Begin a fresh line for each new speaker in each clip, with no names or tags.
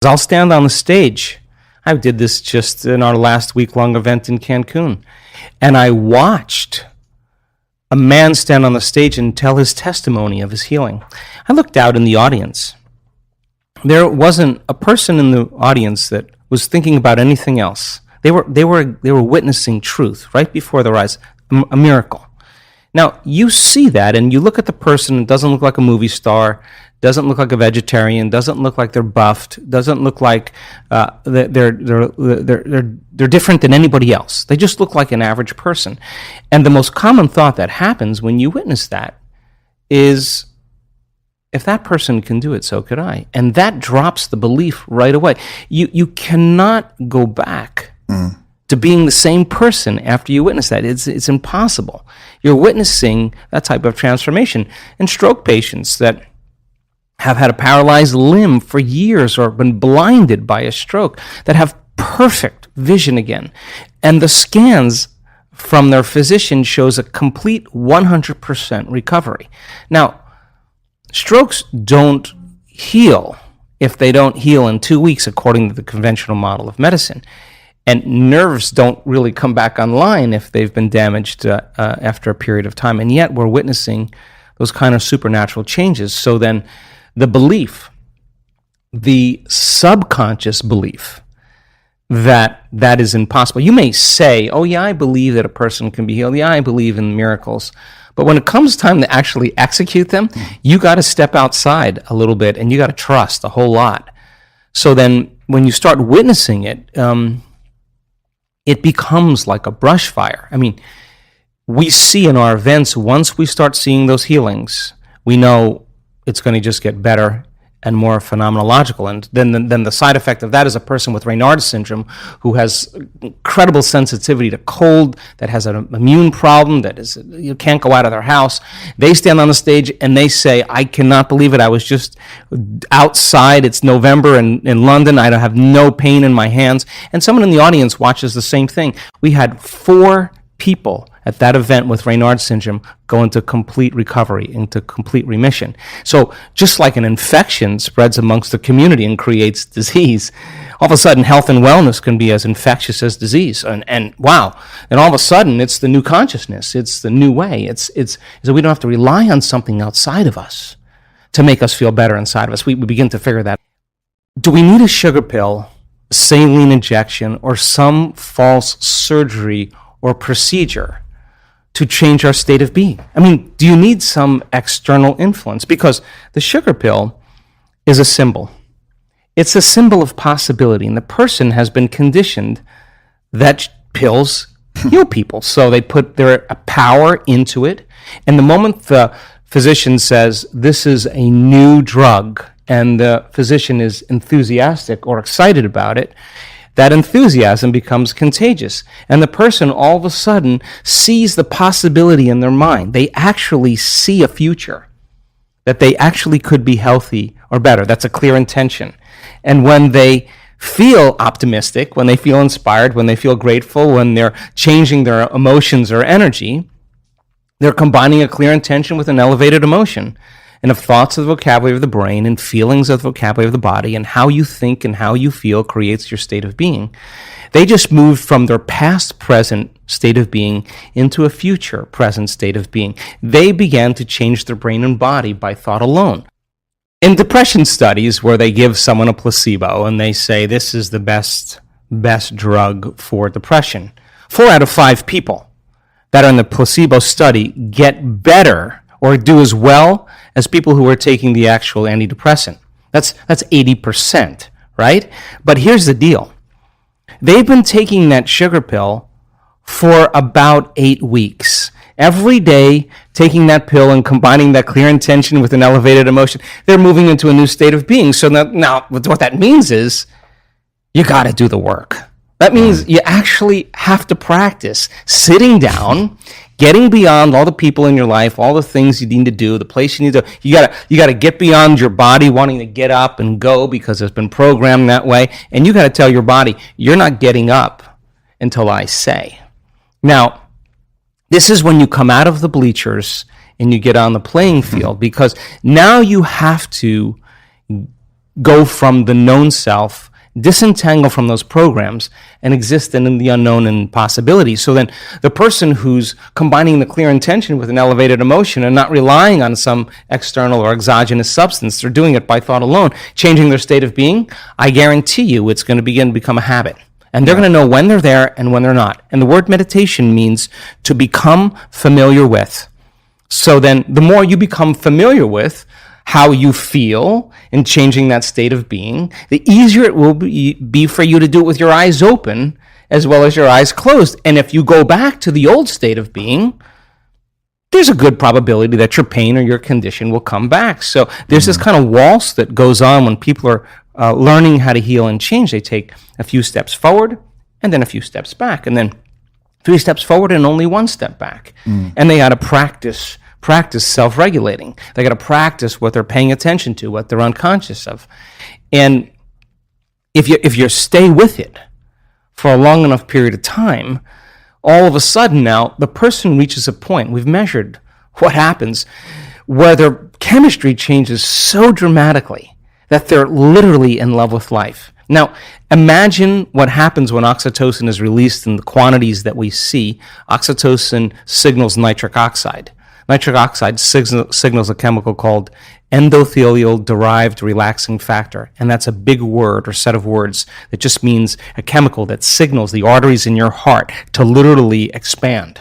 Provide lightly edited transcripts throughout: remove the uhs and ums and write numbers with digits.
I'll stand on the stage. I did this just in our last week-long event in Cancun. And I watched a man stand on the stage and tell his testimony of his healing. I looked out in the audience. There wasn't a person in the audience that was thinking about anything else. They were witnessing truth right before their eyes, a miracle. Now, you see that, and you look at the person, it doesn't look like a movie star, doesn't look like a vegetarian, doesn't look like they're buffed, doesn't look like they're different than anybody else. They just look like an average person. And the most common thought that happens when you witness that is, if that person can do it, so could I. And that drops the belief right away. You cannot go back to being the same person after you witness that. It's impossible. You're witnessing that type of transformation. And stroke patients that have had a paralyzed limb for years or been blinded by a stroke, that have perfect vision again. And the scans from their physician shows a complete 100% recovery. Now, strokes don't heal if they don't heal in 2 weeks, according to the conventional model of medicine. And nerves don't really come back online if they've been damaged after a period of time. And yet we're witnessing those kind of supernatural changes. So then the belief, the subconscious belief that that is impossible. You may say, oh yeah, I believe that a person can be healed. Yeah, I believe in miracles. But when it comes time to actually execute them, you got to step outside a little bit and you got to trust a whole lot. So then when you start witnessing it, it becomes like a brush fire. I mean, we see in our events, once we start seeing those healings, we know it's going to just get better and more phenomenological. And then the side effect of that is a person with Raynaud's syndrome who has incredible sensitivity to cold, that has an immune problem, that is, you can't go out of their house. They stand on the stage and they say, I cannot believe it. I was just outside. It's November in London. I have no pain in my hands. And someone in the audience watches the same thing. We had 4 people at that event with Raynaud's syndrome go into complete recovery, into complete remission. So just like an infection spreads amongst the community and creates disease, all of a sudden health and wellness can be as infectious as disease. And wow, and all of a sudden it's the new consciousness, it's the new way. It's so we don't have to rely on something outside of us to make us feel better inside of us. We begin to figure that. Do we need a sugar pill, a saline injection, or some false surgery or procedure to change our state of being? I mean, do you need some external influence? Because the sugar pill is a symbol. It's a symbol of possibility, and the person has been conditioned that pills heal people. So they put their power into it, and the moment the physician says, this is a new drug, and the physician is enthusiastic or excited about it, that enthusiasm becomes contagious. And the person all of a sudden sees the possibility in their mind. They actually see a future, that they actually could be healthy or better. That's a clear intention. And when they feel optimistic, when they feel inspired, when they feel grateful, when they're changing their emotions or energy, they're combining a clear intention with an elevated emotion. And if thoughts are the vocabulary of the brain and feelings are the vocabulary of the body, and how you think and how you feel creates your state of being, they just moved from their past present state of being into a future present state of being. They began to change their brain and body by thought alone. In depression studies where they give someone a placebo and they say this is the best drug for depression, 4 out of 5 people that are in the placebo study get better or do as well as people who are taking the actual antidepressant. That's 80%, right? But here's the deal. They've been taking that sugar pill for about 8 weeks. Every day, taking that pill and combining that clear intention with an elevated emotion, they're moving into a new state of being. So now what that means is you got to do the work. That means you actually have to practice sitting down, getting beyond all the people in your life, all the things you need to do, the place you need to. You gotta get beyond your body wanting to get up and go because it's been programmed that way, and you got to tell your body you're not getting up until I say. Now, this is when you come out of the bleachers and you get on the playing field, because now you have to go from the known self, disentangle from those programs, and exist in the unknown and possibilities. So then the person who's combining the clear intention with an elevated emotion and not relying on some external or exogenous substance, they're doing it by thought alone, changing their state of being, I guarantee you it's going to begin to become a habit. And they're going to know when they're there and when they're not. And the word meditation means to become familiar with. So then the more you become familiar with how you feel in changing that state of being, the easier it will be for you to do it with your eyes open as well as your eyes closed. And if you go back to the old state of being, there's a good probability that your pain or your condition will come back. So there's this kind of waltz that goes on when people are learning how to heal and change. They take a few steps forward and then a few steps back, and then 3 steps forward and only 1 step back. And they got to practice self-regulating. They got to practice what they're paying attention to, what they're unconscious of. And if you stay with it for a long enough period of time, all of a sudden now the person reaches a point, we've measured what happens, where their chemistry changes so dramatically that they're literally in love with life. Now, imagine what happens when oxytocin is released in the quantities that we see. Oxytocin signals nitric oxide. Nitric oxide signals a chemical called endothelial-derived relaxing factor, and that's a big word or set of words that just means a chemical that signals the arteries in your heart to literally expand.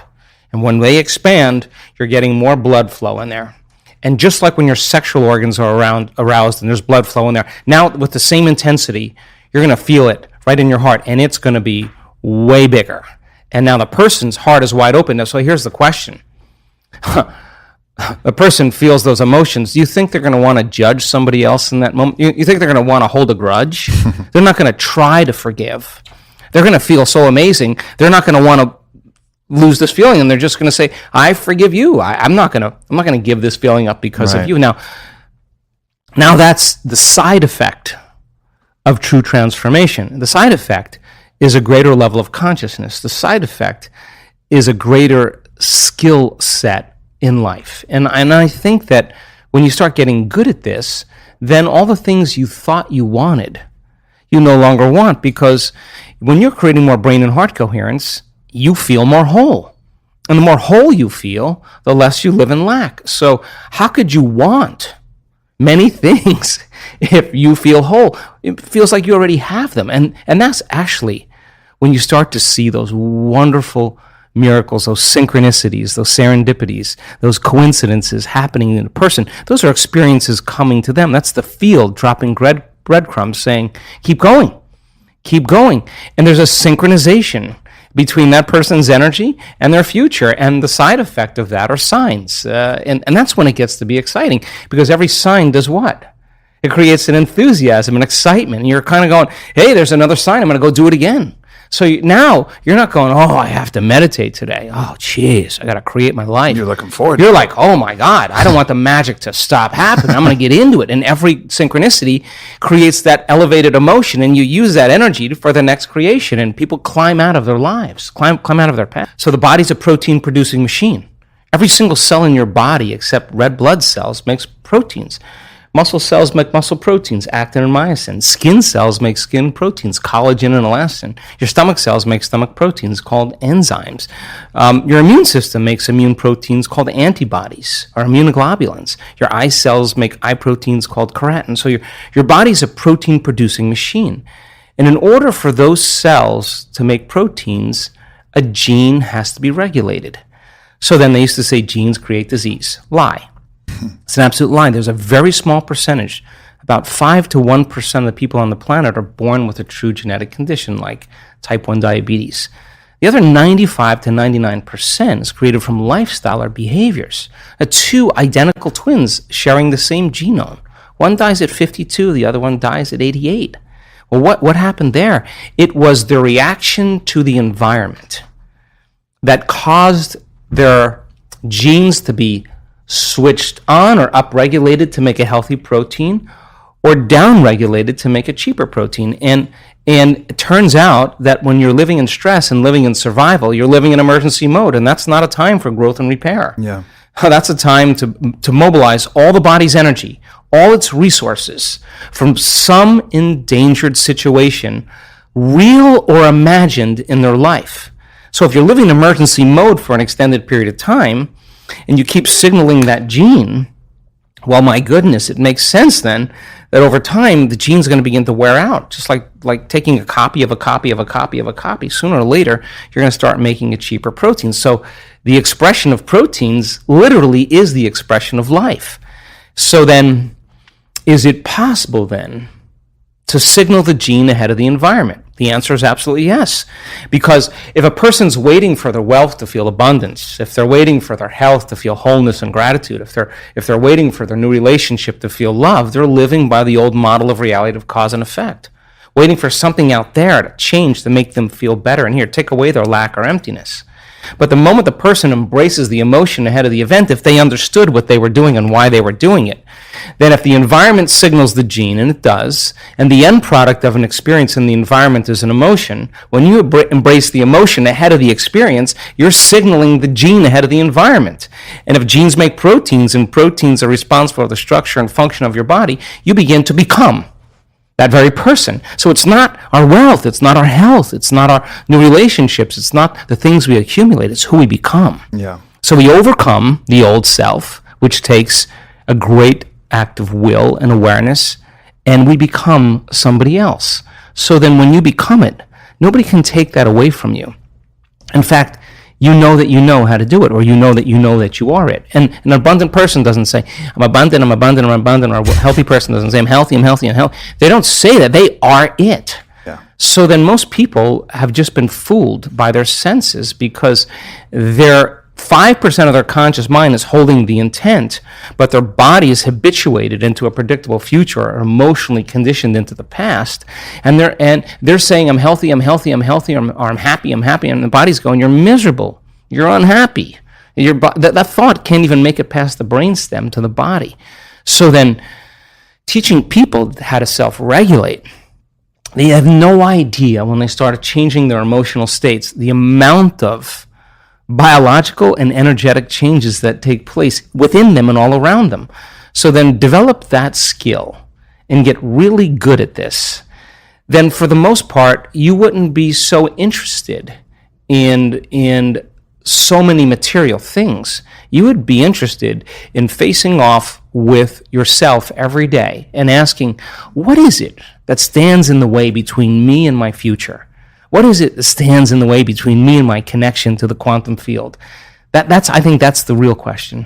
And when they expand, you're getting more blood flow in there. And just like when your sexual organs are aroused and there's blood flow in there, now with the same intensity, you're going to feel it right in your heart, and it's going to be way bigger. And now the person's heart is wide open. Now, so here's the question. A person feels those emotions. Do you think they're going to want to judge somebody else in that moment? You think they're going to want to hold a grudge? They're not going to try to forgive. They're going to feel so amazing. They're not going to want to lose this feeling, and they're just going to say, "I forgive you. I'm not going to give this feeling up because of you." Now that's the side effect of true transformation. The side effect is a greater level of consciousness. The side effect is a greater skill set in life. And I think that when you start getting good at this, then all the things you thought you wanted, you no longer want, because when you're creating more brain and heart coherence, you feel more whole. And the more whole you feel, the less you live in lack. So how could you want many things if you feel whole? It feels like you already have them. And that's actually when you start to see those wonderful miracles, those synchronicities, those serendipities, those coincidences happening in a person. Those are experiences coming to them. That's the field dropping breadcrumbs saying, keep going, keep going. And there's a synchronization between that person's energy and their future, and the side effect of that are signs. And that's when it gets to be exciting, because every sign does what? It creates an enthusiasm, an excitement. And you're kind of going, hey, there's another sign, I'm going to go do it again. So now you're not going, oh, I have to meditate today. Oh, jeez, I got to create my life.
You're looking forward.
You're like, oh my God, I don't want the magic to stop happening. I'm going to get into it. And every synchronicity creates that elevated emotion, and you use that energy for the next creation. And people climb out of their lives, climb out of their path. So the body's a protein-producing machine. Every single cell in your body, except red blood cells, makes proteins. Muscle cells make muscle proteins, actin and myosin. Skin cells make skin proteins, collagen and elastin. Your stomach cells make stomach proteins called enzymes. Your immune system makes immune proteins called antibodies or immunoglobulins. Your eye cells make eye proteins called keratin. So your body's a protein-producing machine. And in order for those cells to make proteins, a gene has to be regulated. So then they used to say genes create disease. Lie. It's an absolute lie. There's a very small percentage, about 5 to 1% of the people on the planet are born with a true genetic condition like type 1 diabetes. The other 95 to 99% is created from lifestyle or behaviors. 2 identical twins sharing the same genome. One dies at 52, the other one dies at 88. Well, what happened there? It was the reaction to the environment that caused their genes to be switched on or upregulated to make a healthy protein, or downregulated to make a cheaper protein. And it turns out that when you're living in stress and living in survival, you're living in emergency mode, and that's not a time for growth and repair.
Yeah.
That's a time to mobilize all the body's energy, all its resources from some endangered situation, real or imagined, in their life. So if you're living in emergency mode for an extended period of time, and you keep signaling that gene, well, my goodness, it makes sense then that over time the gene's going to begin to wear out, just like taking a copy of a copy of a copy of a copy. Sooner or later, you're going to start making a cheaper protein. So the expression of proteins literally is the expression of life. So then, is it possible then to signal the gene ahead of the environment? The answer is absolutely yes. Because if a person's waiting for their wealth to feel abundance, if they're waiting for their health to feel wholeness and gratitude, if they're waiting for their new relationship to feel love, they're living by the old model of reality of cause and effect, waiting for something out there to change to make them feel better. And here, take away their lack or emptiness. But the moment the person embraces the emotion ahead of the event, if they understood what they were doing and why they were doing it, then if the environment signals the gene, and it does, and the end product of an experience in the environment is an emotion, when you embrace the emotion ahead of the experience, you're signaling the gene ahead of the environment. And if genes make proteins, and proteins are responsible for the structure and function of your body, you begin to become that very person. So it's not our wealth, it's not our health, it's not our new relationships, it's not the things we accumulate, it's who we become.
Yeah.
So we overcome the old self, which takes a great act of will and awareness, and we become somebody else. So then when you become it, nobody can take that away from you. In fact, you know that you know how to do it, or you know that you are it. And an abundant person doesn't say, I'm abundant, I'm abundant, I'm abundant, or a healthy person doesn't say, I'm healthy, I'm healthy, I'm healthy. They don't say that. They are it.
Yeah.
So then most people have just been fooled by their senses because their 5% of their conscious mind is holding the intent, but their body is habituated into a predictable future or emotionally conditioned into the past. And they're saying, I'm healthy, I'm healthy, I'm healthy, or I'm happy, I'm happy. And the body's going, you're miserable, you're unhappy. That thought can't even make it past the brainstem to the body. So then teaching people how to self-regulate, they have no idea when they start changing their emotional states, the amount of biological and energetic changes that take place within them and all around them. So then develop that skill and get really good at this. Then for the most part, you wouldn't be so interested in so many material things. You would be interested in facing off with yourself every day and asking, what is it that stands in the way between me and my future? What is it that stands in the way between me and my connection to the quantum field? I think that's the real question.